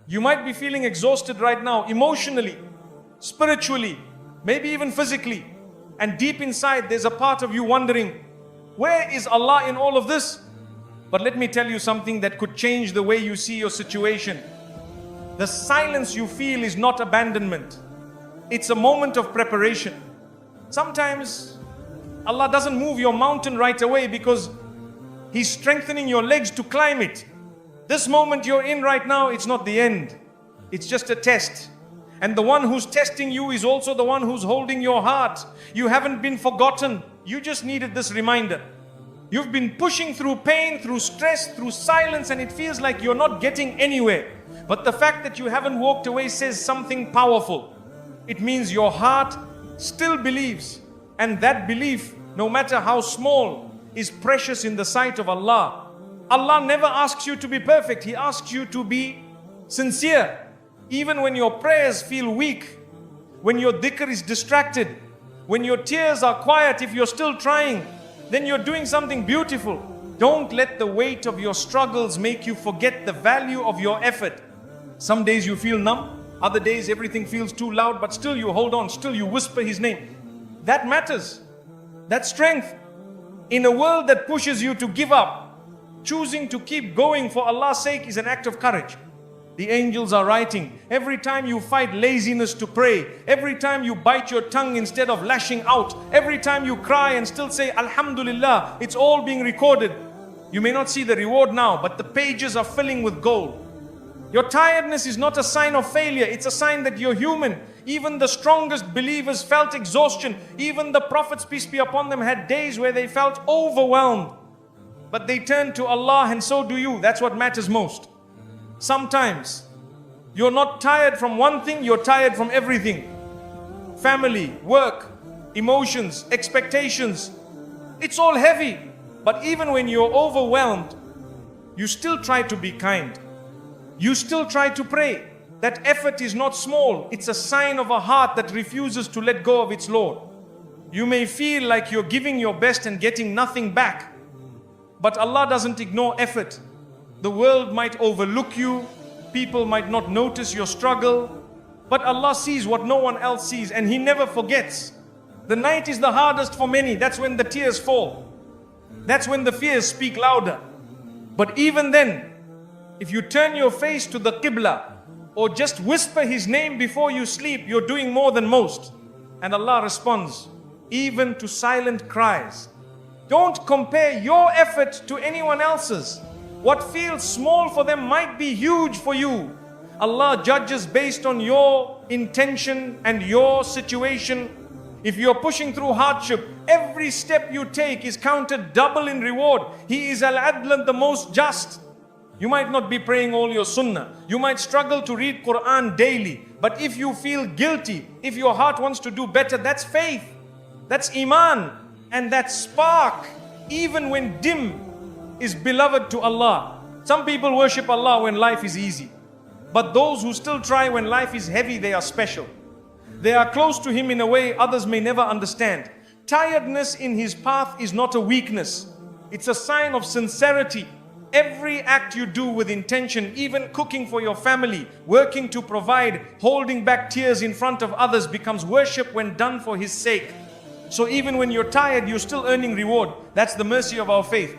You might be feeling exhausted right now, emotionally, spiritually, maybe even physically. And deep inside, there's a part of you wondering, where is Allah in all of this? But let me tell you something that could change the way you see your situation. The silence you feel is not abandonment. It's a moment of preparation. Sometimes Allah doesn't move your mountain right away because He's strengthening your legs to climb it. This moment you're in right now, it's not the end. It's just a test. And the one who's testing you is also the one who's holding your heart. You haven't been forgotten. You just needed this reminder. You've been pushing through pain, through stress, through silence, and it feels like you're not getting anywhere. But the fact that you haven't walked away says something powerful. It means your heart still believes. And that belief, no matter how small, is precious in the sight of Allah. Allah never asks you to be perfect. He asks you to be sincere. Even when your prayers feel weak, when your dhikr is distracted, when your tears are quiet, if you're still trying, then you're doing something beautiful. Don't let the weight of your struggles make you forget the value of your effort. Some days you feel numb, other days everything feels too loud, but still you hold on, still you whisper His name. That matters. That's strength. In a world that pushes you to give up, choosing to keep going for Allah's sake is an act of courage. The angels are writing. Every time you fight laziness to pray, every time you bite your tongue instead of lashing out, every time you cry and still say Alhamdulillah, it's all being recorded. You may not see the reward now, but the pages are filling with gold. Your tiredness is not a sign of failure, it's a sign that you're human. Even the strongest believers felt exhaustion. Even the prophets, peace be upon them, had days where they felt overwhelmed. But they turned to Allah, and so do you. That's what matters most. Sometimes you're not tired from one thing, you're tired from everything. Family, work, emotions, expectations. It's all heavy. But even when you're overwhelmed, you still try to be kind. You still try to pray. That effort is not small. It's a sign of a heart that refuses to let go of its Lord. You may feel like you're giving your best and getting nothing back. But Allah doesn't ignore effort. The world might overlook you. People might not notice your struggle. But Allah sees what no one else sees, and He never forgets. The night is the hardest for many. That's when the tears fall. That's when the fears speak louder. But even then, if you turn your face to the Qibla or just whisper His name before you sleep, you're doing more than most. And Allah responds, even to silent cries. Don't compare your effort to anyone else's. What feels small for them might be huge for you. Allah judges based on your intention and your situation. If you're pushing through hardship, every step you take is counted double in reward. He is Al-Adl, the most just. You might not be praying all your sunnah. You might struggle to read Quran daily. But if you feel guilty, if your heart wants to do better, that's faith. That's iman. And that spark, even when dim, is beloved to Allah. Some people worship Allah when life is easy. But those who still try when life is heavy, they are special. They are close to Him in a way others may never understand. Tiredness in His path is not a weakness. It's a sign of sincerity. Every act you do with intention, even cooking for your family, working to provide, holding back tears in front of others, becomes worship when done for His sake. So even when you're tired, you're still earning reward. That's the mercy of our faith.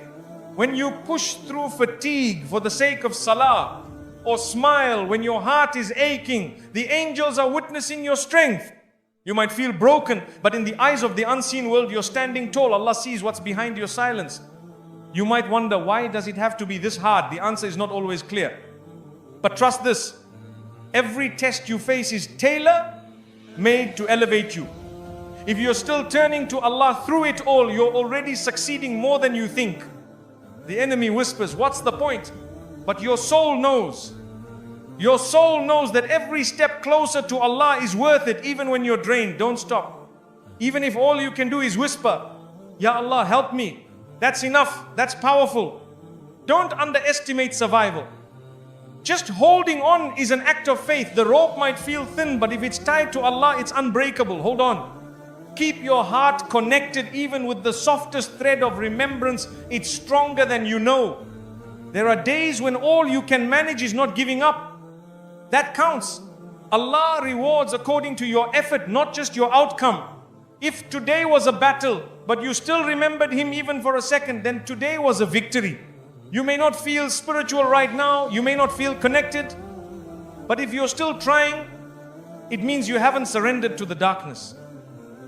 When you push through fatigue for the sake of salah, or smile when your heart is aching, the angels are witnessing your strength. You might feel broken, but in the eyes of the unseen world, you're standing tall. Allah sees what's behind your silence. You might wonder, why does it have to be this hard? The answer is not always clear. But trust this, every test you face is tailor-made to elevate you. If you're still turning to Allah through it all, you're already succeeding more than you think. The enemy whispers, what's the point? But your soul knows. Your soul knows that every step closer to Allah is worth it, even when you're drained. Don't stop. Even if all you can do is whisper, Ya Allah, help me. That's enough. That's powerful. Don't underestimate survival. Just holding on is an act of faith. The rope might feel thin, but if it's tied to Allah, it's unbreakable. Hold on. Keep your heart connected even with the softest thread of remembrance. It's stronger than you know. There are days when all you can manage is not giving up. That counts. Allah rewards according to your effort, not just your outcome. If today was a battle, but you still remembered Him even for a second, then today was a victory. You may not feel spiritual right now, you may not feel connected, but if you're still trying, it means you haven't surrendered to the darkness.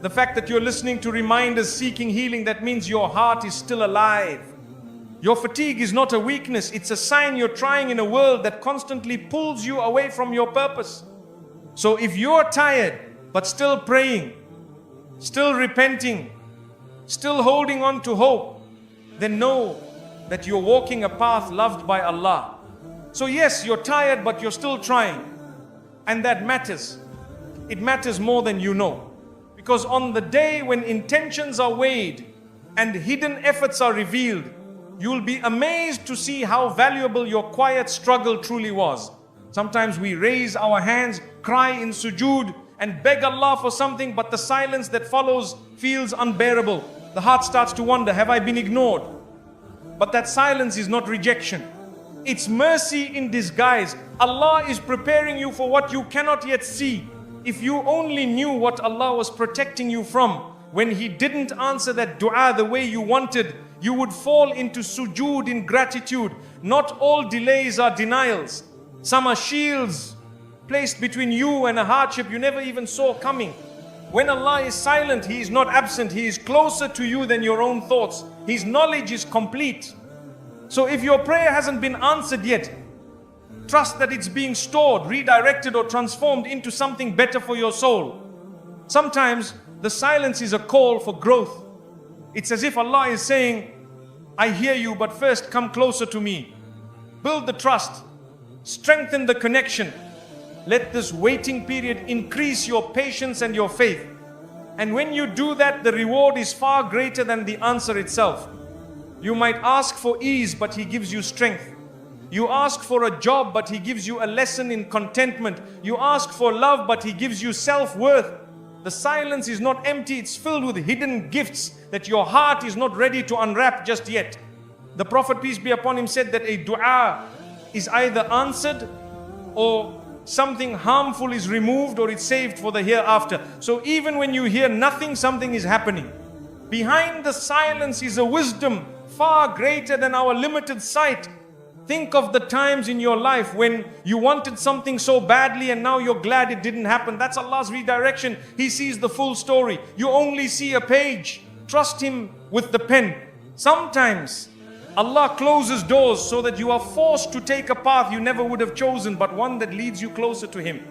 The fact that you're listening to reminders, seeking healing, that means your heart is still alive. Your fatigue is not a weakness, it's a sign you're trying in a world that constantly pulls you away from your purpose. So if you're tired, but still praying, still repenting, still holding on to hope, then know that you're walking a path loved by Allah. So yes, you're tired, but you're still trying. And that matters. It matters more than you know. Because on the day when intentions are weighed and hidden efforts are revealed, you'll be amazed to see how valuable your quiet struggle truly was. Sometimes we raise our hands, cry in sujood, and beg Allah for something, but the silence that follows feels unbearable. The heart starts to wonder, have I been ignored? But that silence is not rejection. It's mercy in disguise. Allah is preparing you for what you cannot yet see. If you only knew what Allah was protecting you from, when He didn't answer that dua the way you wanted, you would fall into sujood in gratitude. Not all delays are denials. Some are shields placed between you and a hardship you never even saw coming. When Allah is silent, He is not absent. He is closer to you than your own thoughts. His knowledge is complete. So if your prayer hasn't been answered yet, trust that it's being stored, redirected, or transformed into something better for your soul. Sometimes the silence is a call for growth. It's as if Allah is saying, I hear you, but first come closer to me. Build the trust. Strengthen the connection. Let this waiting period increase your patience and your faith. And when you do that, the reward is far greater than the answer itself. You might ask for ease, but He gives you strength. You ask for a job, but He gives you a lesson in contentment. You ask for love, but He gives you self-worth. The silence is not empty, it's filled with hidden gifts that your heart is not ready to unwrap just yet. The Prophet, peace be upon him, said that a dua is either answered or something harmful is removed or it's saved for the hereafter. So even when you hear nothing, something is happening. Behind the silence is a wisdom far greater than our limited sight. Think of the times in your life when you wanted something so badly and now you're glad it didn't happen. That's Allah's redirection. He sees the full story. You only see a page. Trust Him with the pen. Sometimes Allah closes doors so that you are forced to take a path you never would have chosen, but one that leads you closer to Him.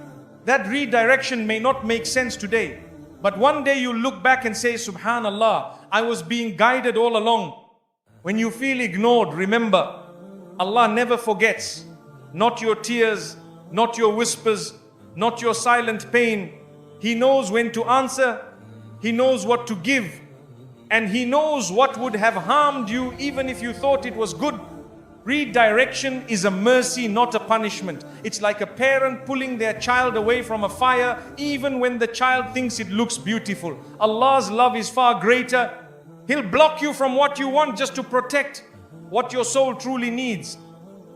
That redirection may not make sense today, but one day you look back and say, Subhanallah, I was being guided all along. When you feel ignored, remember, Allah never forgets. Not your tears, not your whispers, not your silent pain. He knows when to answer, He knows what to give, and He knows what would have harmed you even if you thought it was good. Redirection is a mercy, not a punishment. It's like a parent pulling their child away from a fire even when the child thinks it looks beautiful. Allah's love is far greater. He'll block you from what you want just to protect what your soul truly needs.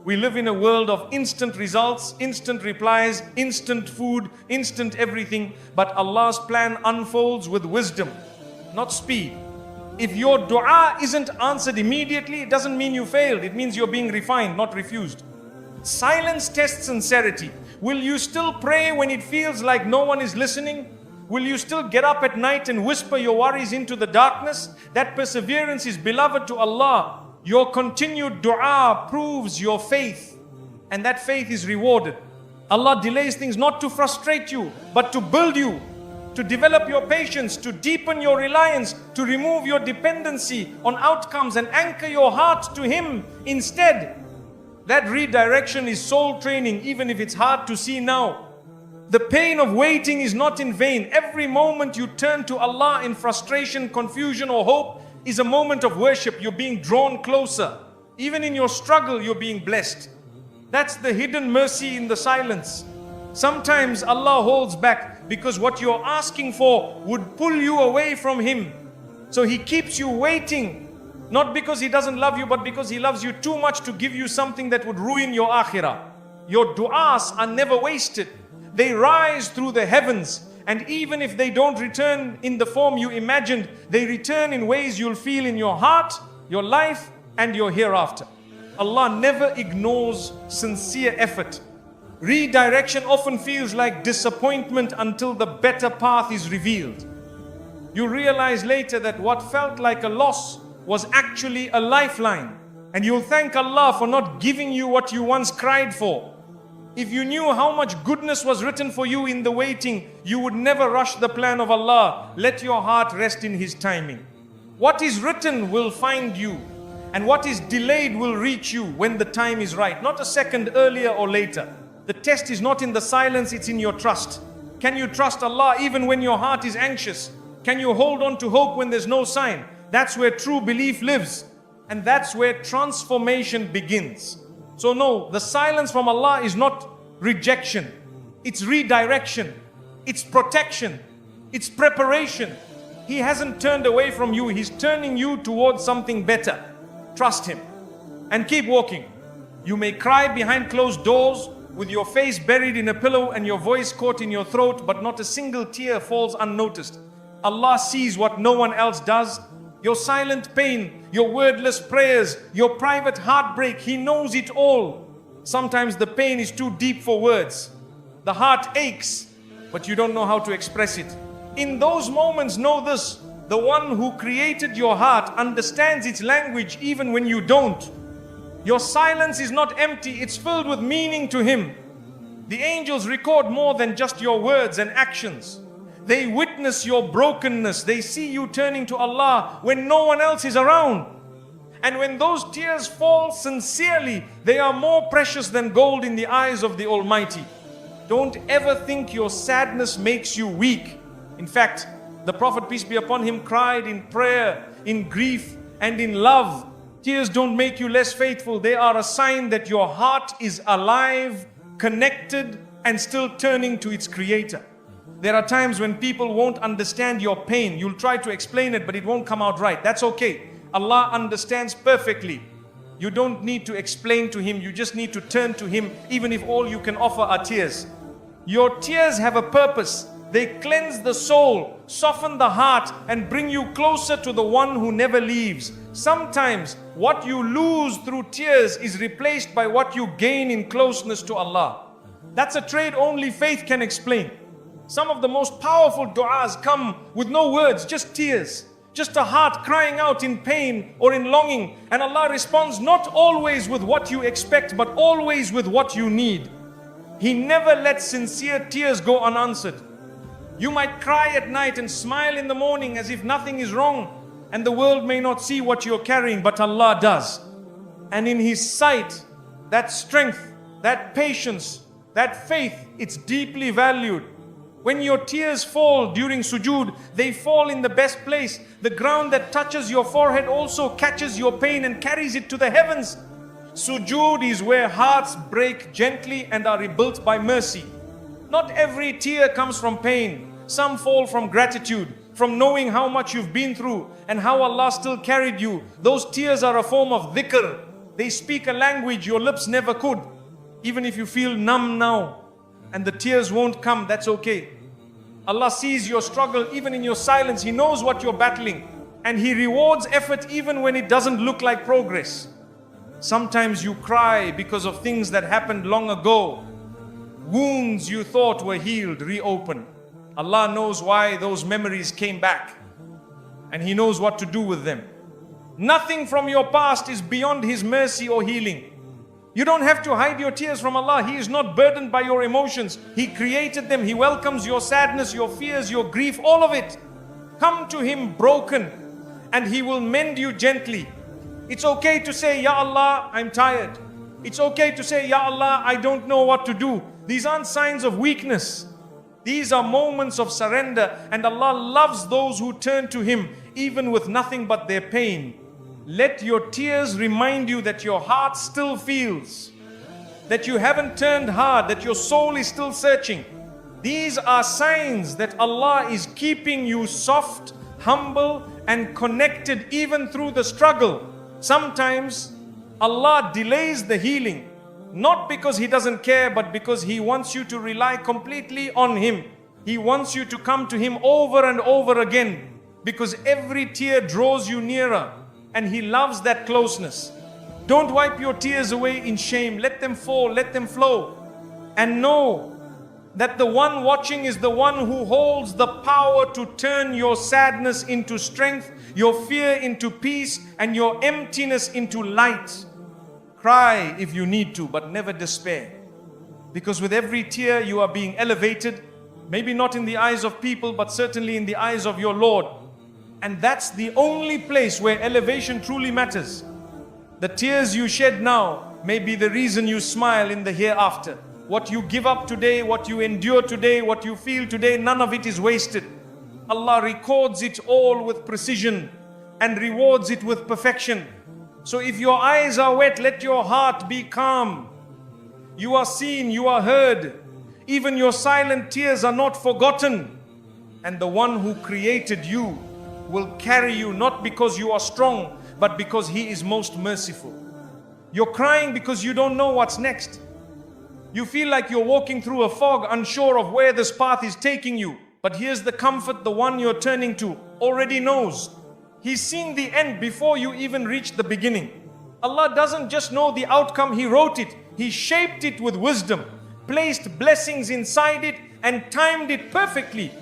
We live in a world of instant results, instant replies, instant food, instant everything. But Allah's plan unfolds with wisdom, not speed. If your dua isn't answered immediately, it doesn't mean you failed. It means you're being refined, not refused. Silence tests sincerity. Will you still pray when it feels like no one is listening? Will you still get up at night and whisper your worries into the darkness? That perseverance is beloved to Allah. Your continued dua proves your faith, and that faith is rewarded. Allah delays things not to frustrate you, but to build you, to develop your patience, to deepen your reliance, to remove your dependency on outcomes and anchor your heart to Him instead. That redirection is soul training, even if it's hard to see now. The pain of waiting is not in vain. Every moment you turn to Allah in frustration, confusion, or hope is a moment of worship. You're being drawn closer. Even in your struggle, you're being blessed. That's the hidden mercy in the silence. Sometimes Allah holds back because what you're asking for would pull you away from Him. So He keeps you waiting, not because He doesn't love you, but because He loves you too much to give you something that would ruin your akhirah. Your du'as are never wasted. They rise through the heavens, and even if they don't return in the form you imagined, they return in ways you'll feel in your heart, your life, and your hereafter. Allah never ignores sincere effort. Redirection often feels like disappointment until the better path is revealed. You realize later that what felt like a loss was actually a lifeline, and you'll thank Allah for not giving you what you once cried for. If you knew how much goodness was written for you in the waiting, you would never rush the plan of Allah. Let your heart rest in His timing. What is written will find you, and what is delayed will reach you when the time is right, not a second earlier or later. The test is not in the silence, it's in your trust. Can you trust Allah even when your heart is anxious? Can you hold on to hope when there's no sign? That's where true belief lives, and that's where transformation begins. So no, the silence from Allah is not rejection. It's redirection. It's protection. It's preparation. He hasn't turned away from you. He's turning you towards something better. Trust Him and keep walking. You may cry behind closed doors with your face buried in a pillow and your voice caught in your throat, but not a single tear falls unnoticed. Allah sees what no one else does. Your silent pain, your wordless prayers, your private heartbreak, He knows it all. Sometimes the pain is too deep for words. The heart aches, but you don't know how to express it. In those moments, know this: the one who created your heart understands its language even when you don't. Your silence is not empty, it's filled with meaning to Him. The angels record more than just your words and actions. They witness your brokenness. They see you turning to Allah when no one else is around. And when those tears fall sincerely, they are more precious than gold in the eyes of the Almighty. Don't ever think your sadness makes you weak. In fact, the Prophet, peace be upon him, cried in prayer, in grief, and in love. Tears don't make you less faithful. They are a sign that your heart is alive, connected, and still turning to its Creator. There are times when people won't understand your pain. You'll try to explain it, but it won't come out right. That's okay. Allah understands perfectly. You don't need to explain to Him. You just need to turn to Him, even if all you can offer are tears. Your tears have a purpose. They cleanse the soul, soften the heart, and bring you closer to the one who never leaves. Sometimes what you lose through tears is replaced by what you gain in closeness to Allah. That's a trade only faith can explain. Some of the most powerful du'as come with no words, just tears. Just a heart crying out in pain or in longing. And Allah responds not always with what you expect, but always with what you need. He never lets sincere tears go unanswered. You might cry at night and smile in the morning as if nothing is wrong, and the world may not see what you're carrying, but Allah does. And in His sight, that strength, that patience, that faith, it's deeply valued. When your tears fall during sujood, they fall in the best place. The ground that touches your forehead also catches your pain and carries it to the heavens. Sujood is where hearts break gently and are rebuilt by mercy. Not every tear comes from pain. Some fall from gratitude, from knowing how much you've been through and how Allah still carried you. Those tears are a form of dhikr. They speak a language your lips never could. Even if you feel numb now and the tears won't come, that's okay. Allah sees your struggle even in your silence. He knows what you're battling, and He rewards effort even when it doesn't look like progress. Sometimes you cry because of things that happened long ago. Wounds you thought were healed, reopen. Allah knows why those memories came back, and He knows what to do with them. Nothing from your past is beyond His mercy or healing. You don't have to hide your tears from Allah. He is not burdened by your emotions. He created them. He welcomes your sadness, your fears, your grief, all of it. Come to Him broken, and He will mend you gently. It's okay to say, Ya Allah, I'm tired. It's okay to say, Ya Allah, I don't know what to do. These aren't signs of weakness. These are moments of surrender, and Allah loves those who turn to Him, even with nothing but their pain. Let your tears remind you that your heart still feels, that you haven't turned hard, that your soul is still searching. These are signs that Allah is keeping you soft, humble, and connected even through the struggle. Sometimes Allah delays the healing Not because He doesn't care, but because He wants you to rely completely on Him. He wants you to come to Him over and over again, because every tear draws you nearer, and He loves that closeness. Don't wipe your tears away in shame. Let them fall, let them flow. And know that the one watching is the one who holds the power to turn your sadness into strength, your fear into peace, and your emptiness into light. Cry if you need to, but never despair. Because with every tear you are being elevated, maybe not in the eyes of people, but certainly in the eyes of your Lord. And that's the only place where elevation truly matters. The tears you shed now may be the reason you smile in the hereafter. What you give up today, what you endure today, what you feel today, none of it is wasted. Allah records it all with precision and rewards it with perfection. So if your eyes are wet, let your heart be calm. You are seen, you are heard. Even your silent tears are not forgotten. And the one who created you will carry you, not because you are strong, but because He is most merciful. You're crying because you don't know what's next. You feel like you're walking through a fog, unsure of where this path is taking you. But here's the comfort: the one you're turning to already knows. He's seen the end before you even reach the beginning. Allah doesn't just know the outcome, He wrote it. He shaped it with wisdom, placed blessings inside it, and timed it perfectly.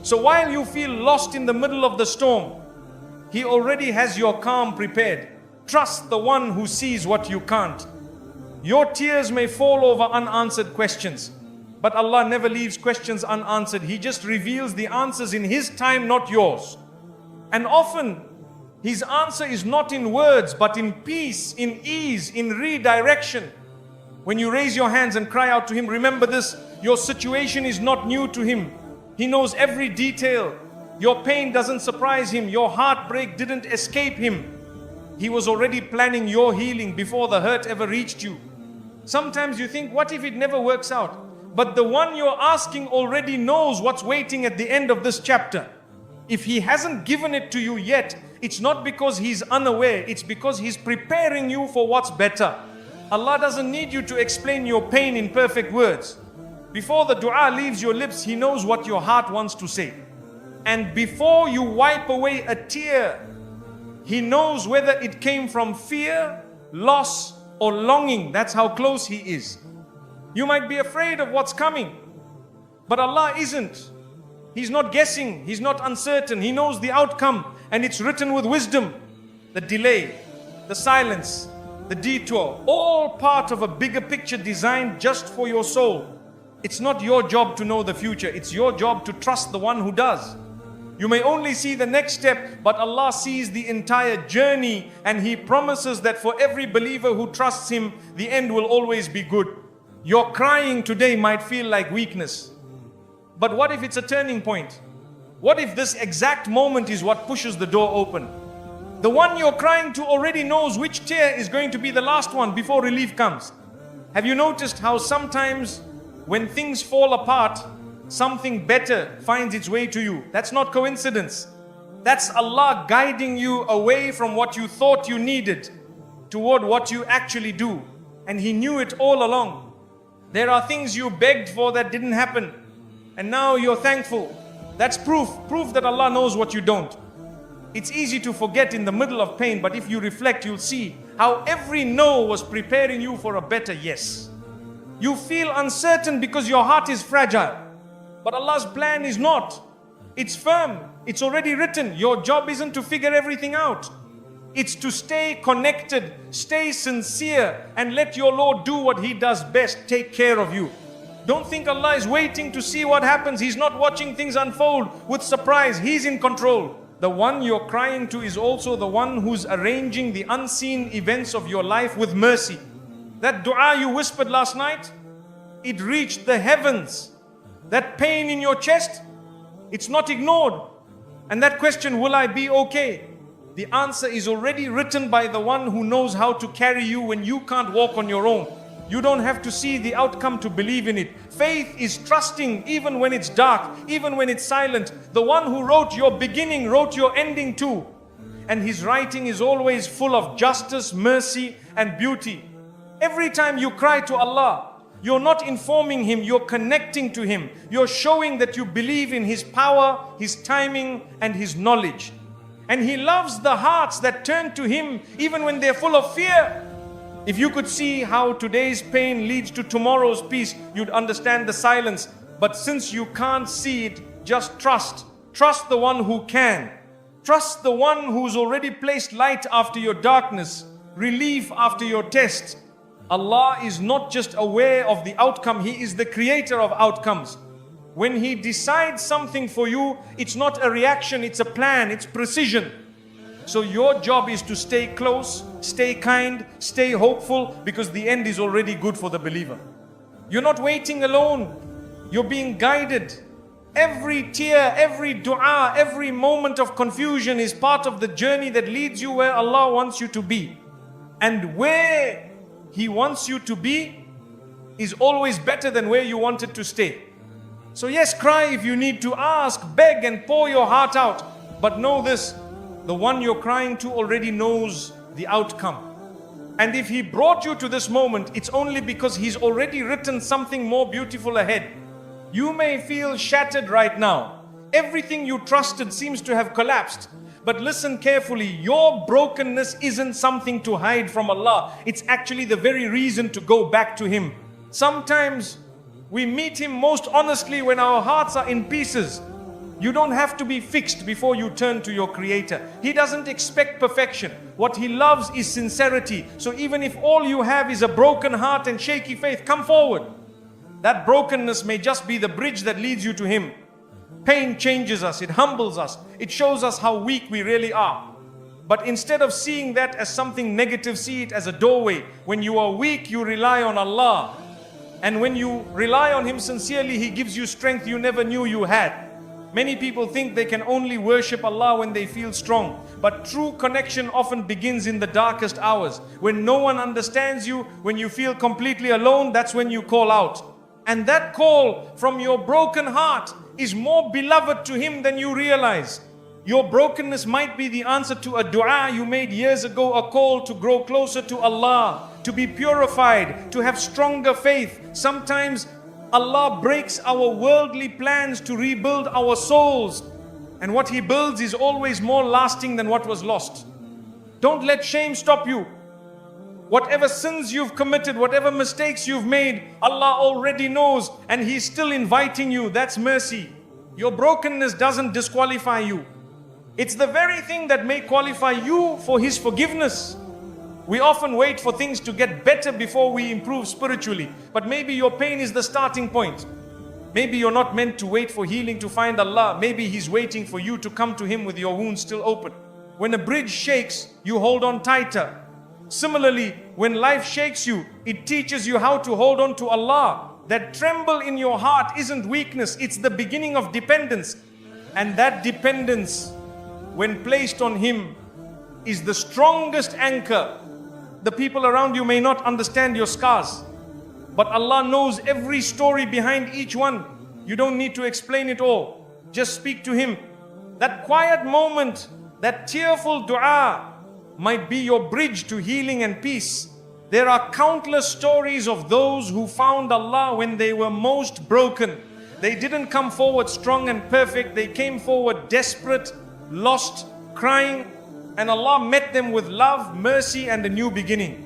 So while you feel lost in the middle of the storm, He already has your calm prepared. Trust the one who sees what you can't. Your tears may fall over unanswered questions, but Allah never leaves questions unanswered. He just reveals the answers in His time, not yours. And often His answer is not in words, but in peace, in ease, in redirection. When you raise your hands and cry out to Him, remember this: your situation is not new to Him. He knows every detail. Your pain doesn't surprise Him. Your heartbreak didn't escape Him. He was already planning your healing before the hurt ever reached you. Sometimes you think, what if it never works out? But the one you're asking already knows what's waiting at the end of this chapter. If He hasn't given it to you yet, it's not because He's unaware, it's because He's preparing you for what's better. Allah doesn't need you to explain your pain in perfect words. Before the dua leaves your lips, He knows what your heart wants to say. And before you wipe away a tear, He knows whether it came from fear, loss, or longing. That's how close He is. You might be afraid of what's coming, but Allah isn't. He's not guessing, He's not uncertain. He knows the outcome, and it's written with wisdom. The delay, the silence, the detour, all part of a bigger picture designed just for your soul. It's not your job to know the future, it's your job to trust the one who does. You may only see the next step, but Allah sees the entire journey, and He promises that for every believer who trusts Him, the end will always be good. Your crying today might feel like weakness, but what if it's a turning point? What if this exact moment is what pushes the door open? The one you're crying to already knows which tear is going to be the last one before relief comes. Have you noticed how sometimes when things fall apart, something better finds its way to you? That's not coincidence. That's Allah guiding you away from what you thought you needed toward what you actually do. And He knew it all along. There are things you begged for that didn't happen, and now you're thankful. That's proof that Allah knows what you don't. It's easy to forget in the middle of pain, but if you reflect, you'll see how every no was preparing you for a better yes. You feel uncertain because your heart is fragile. But Allah's plan is not. It's firm. It's already written. Your job isn't to figure everything out. It's to stay connected, stay sincere, and let your Lord do what He does best: take care of you. Don't think Allah is waiting to see what happens. He's not watching things unfold with surprise. He's in control. The one you're crying to is also the one who's arranging the unseen events of your life with mercy. That dua you whispered last night, it reached the heavens. That pain in your chest, it's not ignored. And that question, will I be okay? The answer is already written by the one who knows how to carry you when you can't walk on your own. You don't have to see the outcome to believe in it. Faith is trusting even when it's dark, even when it's silent. The one who wrote your beginning wrote your ending too. And His writing is always full of justice, mercy, and beauty. Every time you cry to Allah, you're not informing Him, you're connecting to Him. You're showing that you believe in His power, His timing, and His knowledge. And He loves the hearts that turn to Him even when they're full of fear. If you could see how today's pain leads to tomorrow's peace, you'd understand the silence. But since you can't see it, just trust. Trust the one who can. Trust the one who's already placed light after your darkness, relief after your test. Allah is not just aware of the outcome, He is the creator of outcomes. When He decides something for you, it's not a reaction, it's a plan, it's precision. So your job is to stay close, stay kind, stay hopeful, because the end is already good for the believer. You're not waiting alone, you're being guided. Every tear, every dua, every moment of confusion is part of the journey that leads you where Allah wants you to be. And where He wants you to be is always better than where you wanted to stay. So yes, cry if you need to, ask, beg and pour your heart out. But know this, the one you're crying to already knows the outcome. And if He brought you to this moment, it's only because He's already written something more beautiful ahead. You may feel shattered right now. Everything you trusted seems to have collapsed. But listen carefully, your brokenness isn't something to hide from Allah. It's actually the very reason to go back to Him. Sometimes we meet Him most honestly when our hearts are in pieces. You don't have to be fixed before you turn to your Creator. He doesn't expect perfection. What He loves is sincerity. So even if all you have is a broken heart and shaky faith, come forward. That brokenness may just be the bridge that leads you to Him. Pain changes us, it humbles us, it shows us how weak we really are. But instead of seeing that as something negative, see it as a doorway. When you are weak, you rely on Allah. And when you rely on Him sincerely, He gives you strength you never knew you had. Many people think they can only worship Allah when they feel strong. But true connection often begins in the darkest hours. When no one understands you, when you feel completely alone, that's when you call out. And that call from your broken heart is more beloved to Him than you realize. Your brokenness might be the answer to a dua you made years ago, a call to grow closer to Allah, to be purified, to have stronger faith. Sometimes Allah breaks our worldly plans to rebuild our souls. And what He builds is always more lasting than what was lost. Don't let shame stop you. Whatever sins you've committed, whatever mistakes you've made, Allah already knows, and He's still inviting you. That's mercy. Your brokenness doesn't disqualify you. It's the very thing that may qualify you for His forgiveness. We often wait for things to get better before we improve spiritually. But maybe your pain is the starting point. Maybe you're not meant to wait for healing to find Allah. Maybe He's waiting for you to come to Him with your wounds still open. When a bridge shakes, you hold on tighter. Similarly, when life shakes you, it teaches you how to hold on to Allah. That tremble in your heart isn't weakness, it's the beginning of dependence. And that dependence, when placed on Him, is the strongest anchor. The people around you may not understand your scars, but Allah knows every story behind each one. You don't need to explain it all. Just speak to Him. That quiet moment, that tearful dua might be your bridge to healing and peace. There are countless stories of those who found Allah when they were most broken. They didn't come forward strong and perfect. They came forward desperate, lost, crying, and Allah met them with love, mercy, and a new beginning.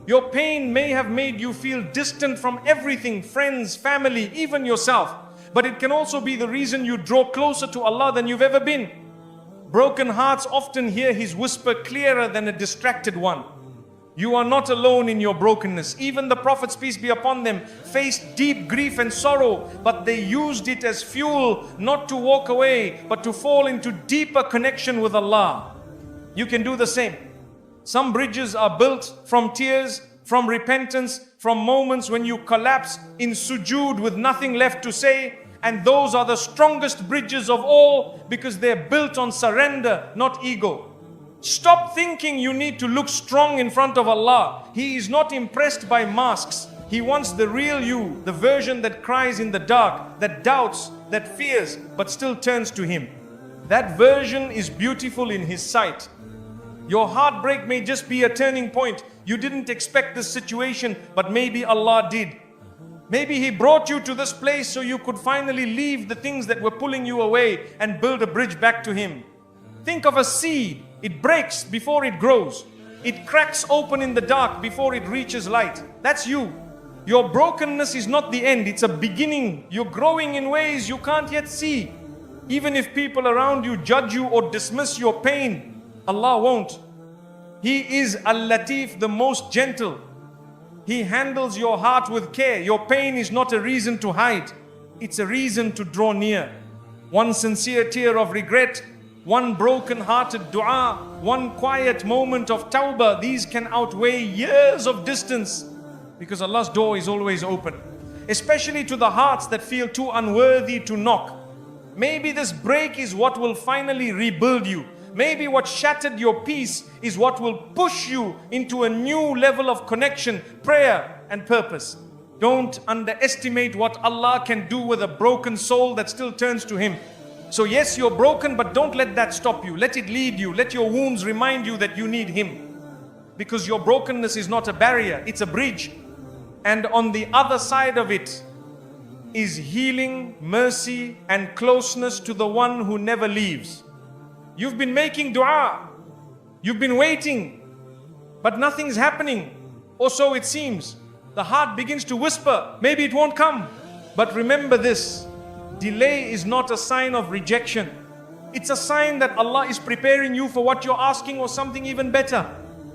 Your pain may have made you feel distant from everything, friends, family, even yourself. But it can also be the reason you draw closer to Allah than you've ever been. Broken hearts often hear His whisper clearer than a distracted one. You are not alone in your brokenness. Even the prophets, peace be upon them, faced deep grief and sorrow, but they used it as fuel, not to walk away, but to fall into deeper connection with Allah. You can do the same. Some bridges are built from tears, from repentance, from moments when you collapse in sujood with nothing left to say. And those are the strongest bridges of all, because they're built on surrender, not ego. Stop thinking you need to look strong in front of Allah. He is not impressed by masks. He wants the real you, the version that cries in the dark, that doubts, that fears, but still turns to Him. That version is beautiful in His sight. Your heartbreak may just be a turning point. You didn't expect this situation, but maybe Allah did. Maybe He brought you to this place so you could finally leave the things that were pulling you away and build a bridge back to Him. Think of a seed. It breaks before it grows. It cracks open in the dark before it reaches light. That's you. Your brokenness is not the end, it's a beginning. You're growing in ways you can't yet see. Even if people around you judge you or dismiss your pain, Allah won't. He is Al-Latif, the most gentle. He handles your heart with care. Your pain is not a reason to hide. It's a reason to draw near. One sincere tear of regret, one broken-hearted dua, one quiet moment of tawbah, these can outweigh years of distance, because Allah's door is always open, especially to the hearts that feel too unworthy to knock. Maybe this break is what will finally rebuild you. Maybe what shattered your peace is what will push you into a new level of connection, prayer and purpose. Don't underestimate what Allah can do with a broken soul that still turns to Him. So yes, you're broken, but don't let that stop you. Let it lead you. Let your wounds remind you that you need Him. Because your brokenness is not a barrier, it's a bridge. And on the other side of it is healing, mercy and closeness to the one who never leaves. You've been making dua, you've been waiting, but nothing's happening, or so it seems. The heart begins to whisper, maybe it won't come. But remember this, delay is not a sign of rejection. It's a sign that Allah is preparing you for what you're asking or something even better.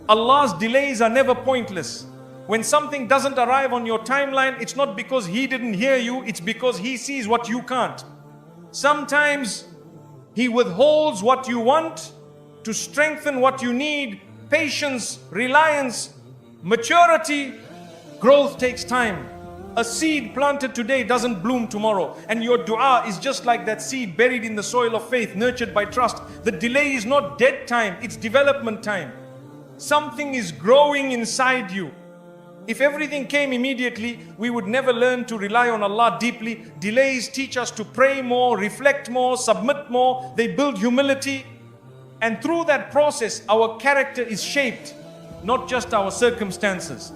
Allah's delays are never pointless. When something doesn't arrive on your timeline, it's not because He didn't hear you, it's because He sees what you can't. Sometimes He withholds what you want to strengthen what you need. Patience, reliance, maturity, growth takes time. A seed planted today doesn't bloom tomorrow. And your dua is just like that seed buried in the soil of faith, nurtured by trust. The delay is not dead time, it's development time. Something is growing inside you. If everything came immediately, we would never learn to rely on Allah deeply. Delays teach us to pray more, reflect more, submit more. They build humility. And through that process, our character is shaped, not just our circumstances.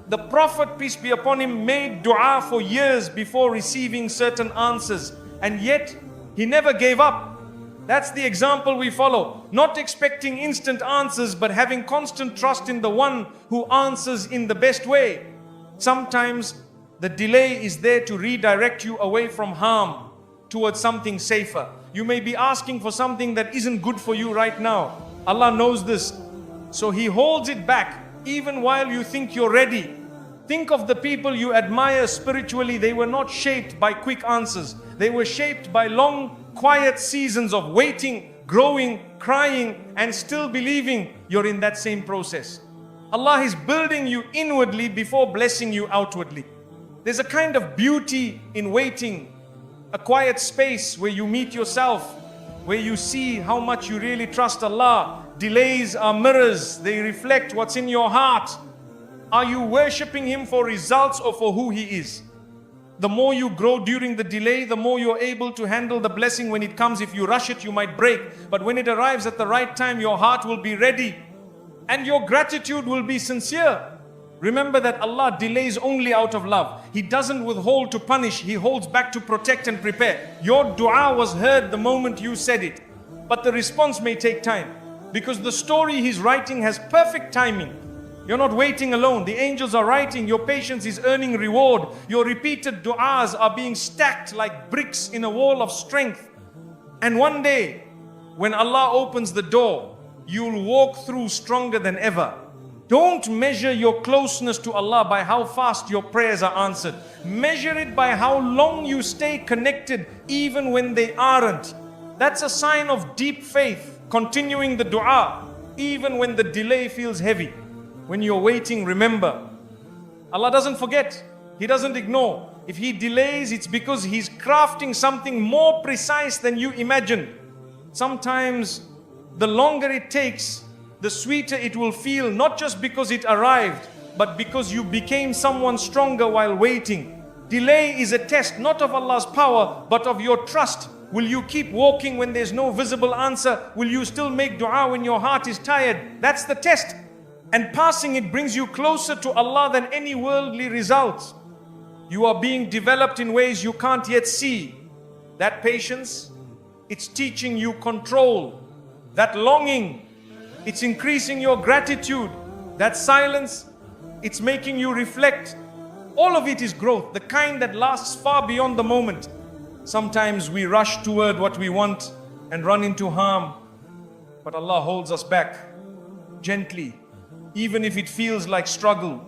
The Prophet, peace be upon him, made dua for years before receiving certain answers. And yet, he never gave up. That's the example we follow. Not expecting instant answers, but having constant trust in the one who answers in the best way. Sometimes the delay is there to redirect you away from harm towards something safer. You may be asking for something that isn't good for you right now. Allah knows this. So He holds it back even while you think you're ready. Think of the people you admire spiritually. They were not shaped by quick answers. They were shaped by long, quiet seasons of waiting, growing, crying, and still believing you're in that same process. Allah is building you inwardly before blessing you outwardly. There's a kind of beauty in waiting, a quiet space where you meet yourself, where you see how much you really trust Allah. Delays are mirrors, they reflect what's in your heart. Are you worshipping Him for results or for who He is? The more you grow during the delay, the more you're able to handle the blessing when it comes. If you rush it, you might break. But when it arrives at the right time, your heart will be ready. And your gratitude will be sincere. Remember that Allah delays only out of love. He doesn't withhold to punish. He holds back to protect and prepare. Your dua was heard the moment you said it. But the response may take time. Because the story He's writing has perfect timing. You're not waiting alone. The angels are writing. Your patience is earning reward. Your repeated du'as are being stacked like bricks in a wall of strength. And one day, when Allah opens the door, you'll walk through stronger than ever. Don't measure your closeness to Allah by how fast your prayers are answered. Measure it by how long you stay connected even when they aren't. That's a sign of deep faith, continuing the dua, even when the delay feels heavy. When you're waiting, remember, Allah doesn't forget. He doesn't ignore. If He delays, it's because He's crafting something more precise than you imagined. Sometimes, the longer it takes, the sweeter it will feel, not just because it arrived, but because you became someone stronger while waiting. Delay is a test, not of Allah's power, but of your trust. Will you keep walking when there's no visible answer? Will you still make dua when your heart is tired? That's the test. And passing it brings you closer to Allah than any worldly result. You are being developed in ways you can't yet see. That patience, it's teaching you control. That longing, it's increasing your gratitude. That silence, it's making you reflect. All of it is growth, the kind that lasts far beyond the moment. Sometimes we rush toward what we want and run into harm, but Allah holds us back gently, even if it feels like struggle.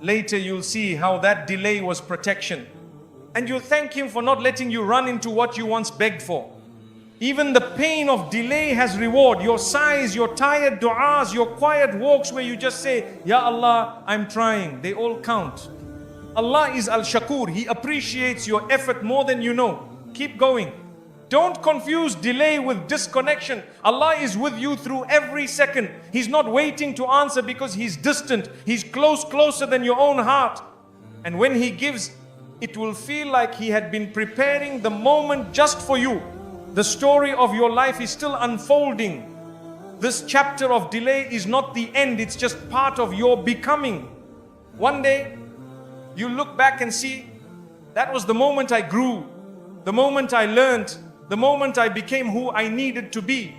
Later you'll see how that delay was protection, and you'll thank Him for not letting you run into what you once begged for. Even the pain of delay has reward. Your sighs, your tired du'as, your quiet walks where you just say, Ya Allah, I'm trying, they all count. Allah is Al-Shakur. He appreciates your effort more than you know. Keep going. Don't confuse delay with disconnection. Allah is with you through every second. He's not waiting to answer because He's distant. He's closer than your own heart. And when He gives, it will feel like He had been preparing the moment just for you. The story of your life is still unfolding. This chapter of delay is not the end. It's just part of your becoming. One day, you look back and see, that was the moment I grew, the moment I learned, the moment I became who I needed to be.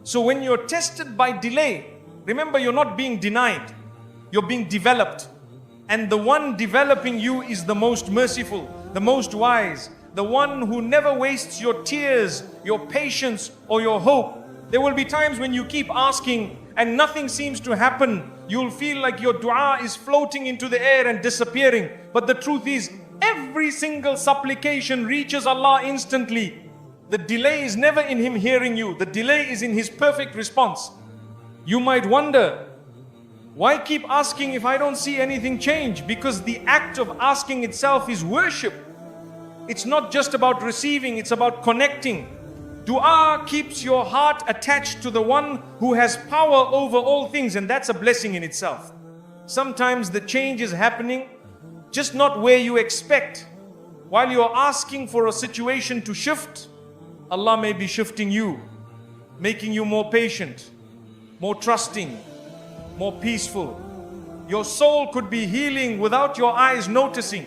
So when you're tested by delay, remember you're not being denied, you're being developed. And the one developing you is the most merciful, the most wise, the one who never wastes your tears, your patience, or your hope. There will be times when you keep asking and nothing seems to happen. You'll feel like your dua is floating into the air and disappearing. But the truth is, every single supplication reaches Allah instantly. The delay is never in Him hearing you. The delay is in His perfect response. You might wonder, why keep asking if I don't see anything change? Because the act of asking itself is worship. It's not just about receiving, it's about connecting. Dua keeps your heart attached to the one who has power over all things, and that's a blessing in itself. Sometimes the change is happening just not where you expect. While you're asking for a situation to shift, Allah may be shifting you, making you more patient, more trusting, more peaceful. Your soul could be healing without your eyes noticing.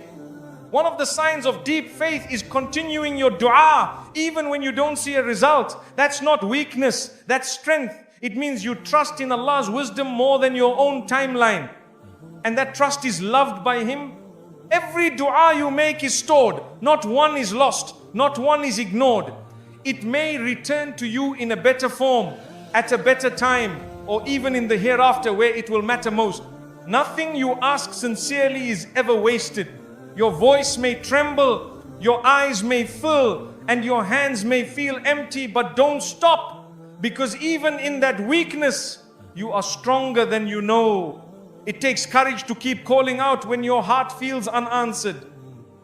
One of the signs of deep faith is continuing your dua even when you don't see a result. That's not weakness, that's strength. It means you trust in Allah's wisdom more than your own timeline. And that trust is loved by Him. Every dua you make is stored. Not one is lost, not one is ignored. It may return to you in a better form, at a better time, or even in the hereafter where it will matter most. Nothing you ask sincerely is ever wasted. Your voice may tremble, your eyes may fill, and your hands may feel empty, but don't stop, because even in that weakness, you are stronger than you know. It takes courage to keep calling out when your heart feels unanswered.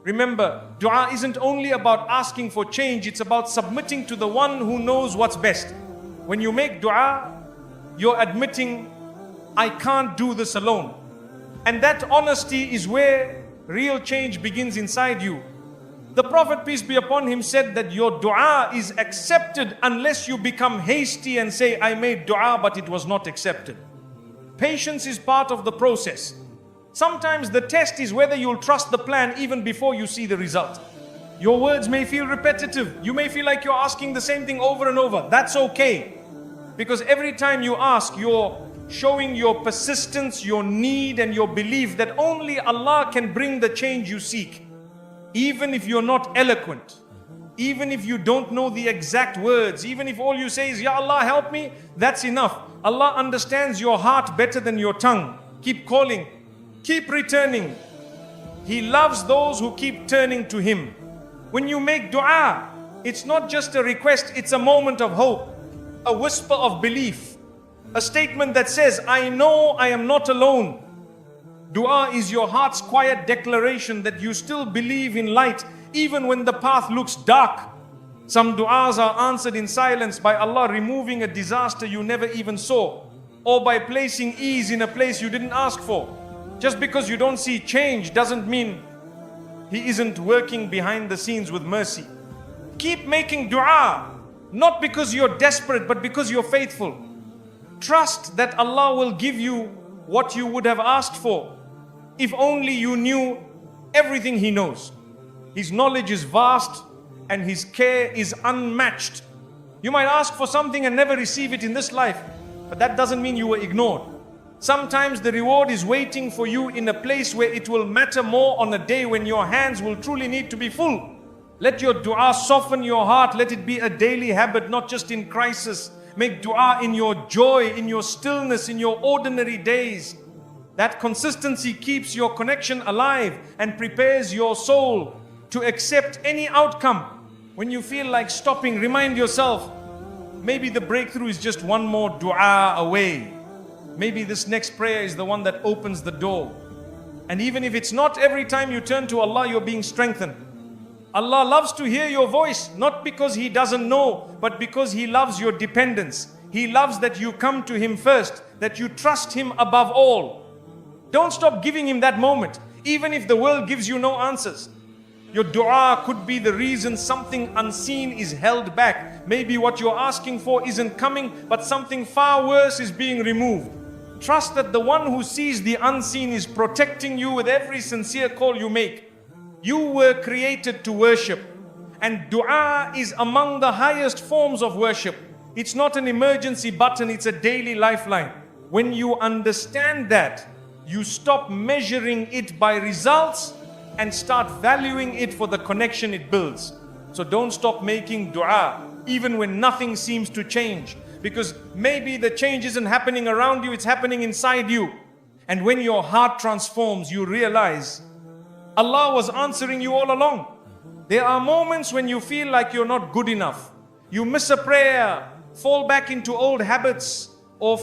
Remember, dua isn't only about asking for change, it's about submitting to the one who knows what's best. When you make dua, you're admitting, I can't do this alone. And that honesty is where real change begins inside you. The Prophet, peace be upon him, said that your dua is accepted unless you become hasty and say, I made dua but it was not accepted. Patience is part of the process. Sometimes the test is whether you'll trust the plan even before you see the result. Your words may feel repetitive. You may feel like you're asking the same thing over and over. That's okay. Because every time you ask, you're showing your persistence, your need, and your belief that only Allah can bring the change you seek. Even if you're not eloquent, even if you don't know the exact words, even if all you say is, Ya Allah, help me, that's enough. Allah understands your heart better than your tongue. Keep calling, keep returning. He loves those who keep turning to Him. When you make dua, it's not just a request, it's a moment of hope, a whisper of belief. A statement that says, I know I am not alone. Dua is your heart's quiet declaration that you still believe in light even when the path looks dark. Some du'as are answered in silence by Allah removing a disaster you never even saw, or by placing ease in a place you didn't ask for. Just because you don't see change doesn't mean He isn't working behind the scenes with mercy. Keep making dua, not because you're desperate, but because you're faithful. Trust that Allah will give you what you would have asked for. If only you knew everything He knows. His knowledge is vast and His care is unmatched. You might ask for something and never receive it in this life, but that doesn't mean you were ignored. Sometimes the reward is waiting for you in a place where it will matter more on a day when your hands will truly need to be full. Let your dua soften your heart. Let it be a daily habit, not just in crisis. Make dua in your joy, in your stillness, in your ordinary days. That consistency keeps your connection alive and prepares your soul to accept any outcome. When you feel like stopping, remind yourself, maybe the breakthrough is just one more dua away. Maybe this next prayer is the one that opens the door. And even if it's not, every time you turn to Allah, you're being strengthened. Allah loves to hear your voice, not because He doesn't know, but because He loves your dependence. He loves that you come to Him first, that you trust Him above all. Don't stop giving Him that moment, even if the world gives you no answers. Your dua could be the reason something unseen is held back. Maybe what you're asking for isn't coming, but something far worse is being removed. Trust that the one who sees the unseen is protecting you with every sincere call you make. You were created to worship, and dua is among the highest forms of worship. It's not an emergency button, it's a daily lifeline. When you understand that, you stop measuring it by results and start valuing it for the connection it builds. So don't stop making dua, even when nothing seems to change. Because maybe the change isn't happening around you, it's happening inside you. And when your heart transforms, you realize Allah was answering you all along. There are moments when you feel like you're not good enough. You miss a prayer, fall back into old habits,